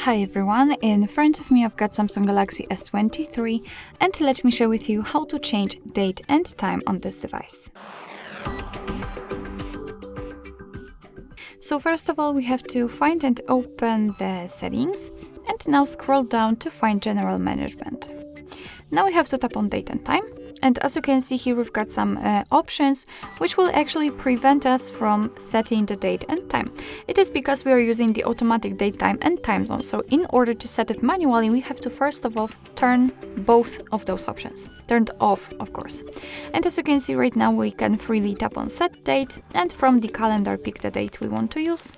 Hi everyone, in front of me I've got Samsung Galaxy S23 and let me share with you how to change date and time on this device. So first of all we have to find and open the settings and now scroll down to find general management. Now we have to tap on date and time. And as you can see here, we've got some options which will actually prevent us from setting the date and time. It is because we are using the automatic date, time and time zone. So in order to set it manually, we have to first of all turn both of those options. Turned off, of course. And as you can see right now, we can freely tap on set date and from the calendar pick the date we want to use.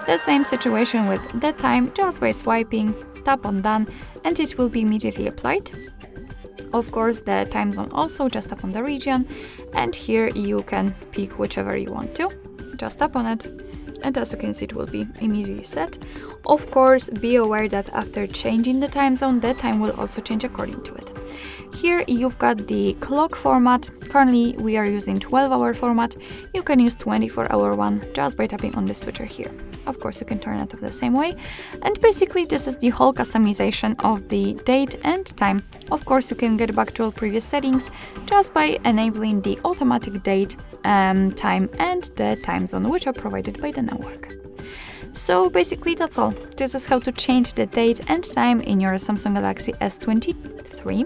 The same situation with the time, just by swiping, tap on done and it will be immediately applied. Of course, the time zone also, just tap on the region, and here you can pick whichever you want to. Just tap on it, and as you can see, it will be immediately set. Of course, be aware that after changing the time zone, the time will also change according to it. Here you've got the clock format. Currently we are using 12-hour format. You can use 24-hour one just by tapping on the switcher here. Of course, you can turn it off the same way. And basically this is the whole customization of the date and time. Of course, you can get back to all previous settings just by enabling the automatic date, time and the time zone, which are provided by the network. So basically that's all. This is how to change the date and time in your Samsung Galaxy S23.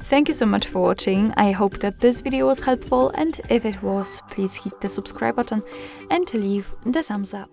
Thank you so much for watching. I hope that this video was helpful, and if it was, please hit the subscribe button and leave the thumbs up.